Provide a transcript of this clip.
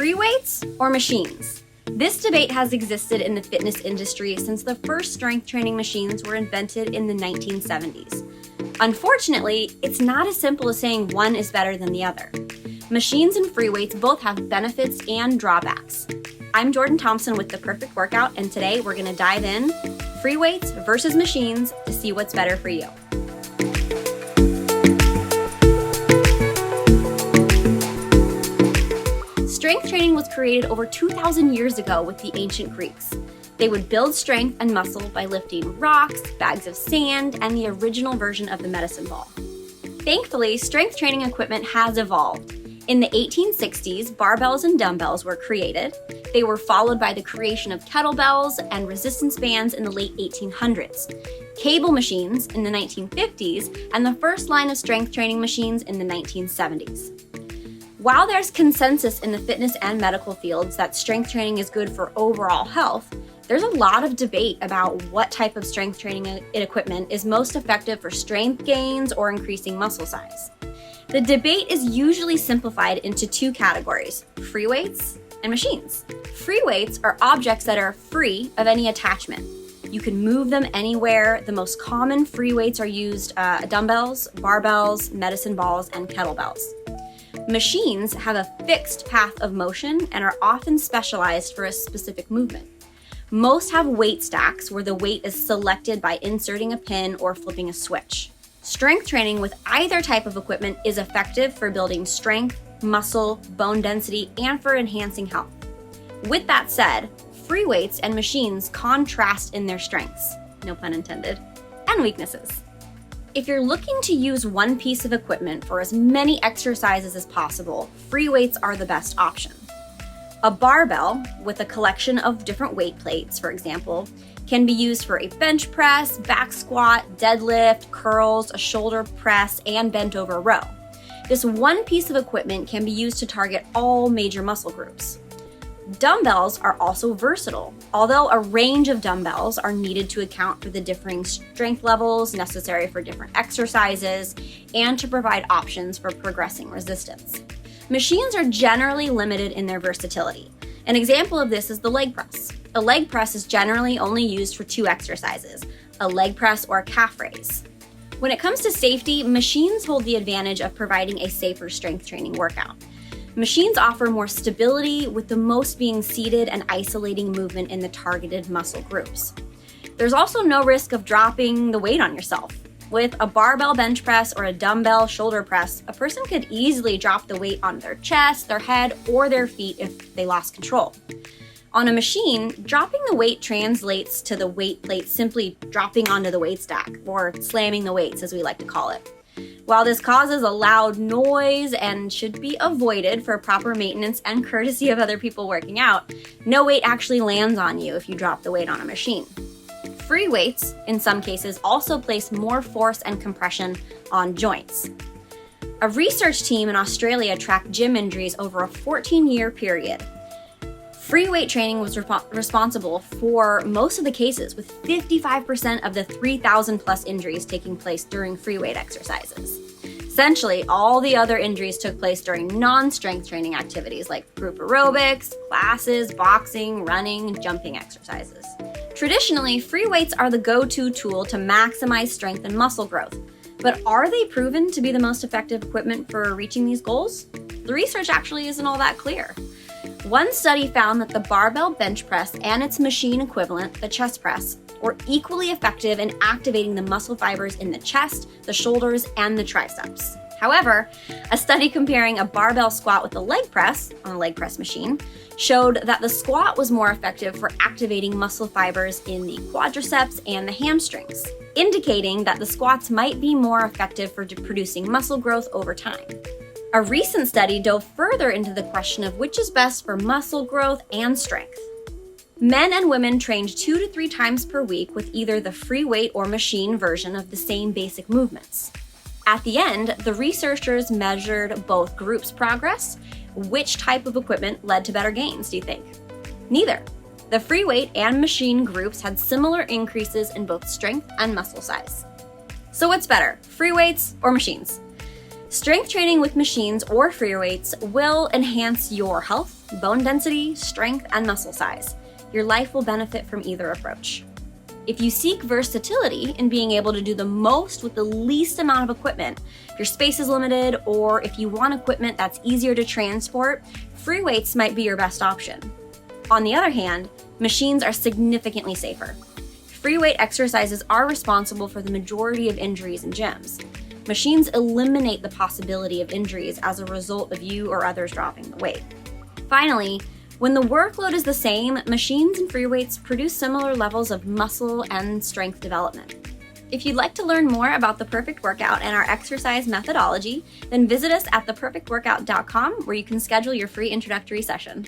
Free weights or machines? This debate has existed in the fitness industry since the first strength training machines were invented in the 1970s. Unfortunately, it's not as simple as saying one is better than the other. Machines and free weights both have benefits and drawbacks. I'm Jordan Thompson with The Perfect Workout, and today we're going to dive in free weights versus machines to see what's better for you. Strength training was created over 2,000 years ago with the ancient Greeks. They would build strength and muscle by lifting rocks, bags of sand, and the original version of the medicine ball. Thankfully, strength training equipment has evolved. In the 1860s, barbells and dumbbells were created. They were followed by the creation of kettlebells and resistance bands in the late 1800s, cable machines in the 1950s, and the first line of strength training machines in the 1970s. While there's consensus in the fitness and medical fields that strength training is good for overall health, there's a lot of debate about what type of strength training equipment is most effective for strength gains or increasing muscle size. The debate is usually simplified into two categories: free weights and machines. Free weights are objects that are free of any attachment. You can move them anywhere. The most common free weights are used dumbbells, barbells, medicine balls, and kettlebells. Machines have a fixed path of motion and are often specialized for a specific movement. Most have weight stacks where the weight is selected by inserting a pin or flipping a switch. Strength training with either type of equipment is effective for building strength, muscle, bone density, and for enhancing health. With that said, free weights and machines contrast in their strengths, no pun intended, and weaknesses. If you're looking to use one piece of equipment for as many exercises as possible, free weights are the best option. A barbell with a collection of different weight plates, for example, can be used for a bench press, back squat, deadlift, curls, a shoulder press, and bent over row. This one piece of equipment can be used to target all major muscle groups. Dumbbells are also versatile, although a range of dumbbells are needed to account for the differing strength levels necessary for different exercises and to provide options for progressing resistance. Machines are generally limited in their versatility. An example of this is the leg press. A leg press is generally only used for two exercises, a leg press or a calf raise. When it comes to safety, machines hold the advantage of providing a safer strength training workout. Machines offer more stability, with the most being seated and isolating movement in the targeted muscle groups. There's also no risk of dropping the weight on yourself. With a barbell bench press or a dumbbell shoulder press, a person could easily drop the weight on their chest, their head, or their feet if they lost control. On a machine, dropping the weight translates to the weight plate simply dropping onto the weight stack, or slamming the weights as we like to call it. While this causes a loud noise and should be avoided for proper maintenance and courtesy of other people working out, no weight actually lands on you if you drop the weight on a machine. Free weights, in some cases, also place more force and compression on joints. A research team in Australia tracked gym injuries over a 14-year period. Free weight training was responsible for most of the cases, with 55% of the 3,000 plus injuries taking place during free weight exercises. Essentially, all the other injuries took place during non-strength training activities like group aerobics, classes, boxing, running, jumping exercises. Traditionally, free weights are the go-to tool to maximize strength and muscle growth. But are they proven to be the most effective equipment for reaching these goals? The research actually isn't all that clear. One study found that the barbell bench press and its machine equivalent, the chest press, were equally effective in activating the muscle fibers in the chest, the shoulders, and the triceps. However, a study comparing a barbell squat with a leg press on a leg press machine showed that the squat was more effective for activating muscle fibers in the quadriceps and the hamstrings, indicating that the squats might be more effective for producing muscle growth over time. A recent study dove further into the question of which is best for muscle growth and strength. Men and women trained 2 to 3 times per week with either the free weight or machine version of the same basic movements. At the end, the researchers measured both groups' progress. Which type of equipment led to better gains, do you think? Neither. The free weight and machine groups had similar increases in both strength and muscle size. So what's better, free weights or machines? Strength training with machines or free weights will enhance your health, bone density, strength, and muscle size. Your life will benefit from either approach. If you seek versatility in being able to do the most with the least amount of equipment, if your space is limited, or if you want equipment that's easier to transport, free weights might be your best option. On the other hand, machines are significantly safer. Free weight exercises are responsible for the majority of injuries in gyms. Machines eliminate the possibility of injuries as a result of you or others dropping the weight. Finally, when the workload is the same, machines and free weights produce similar levels of muscle and strength development. If you'd like to learn more about the perfect workout and our exercise methodology, then visit us at theperfectworkout.com, where you can schedule your free introductory session.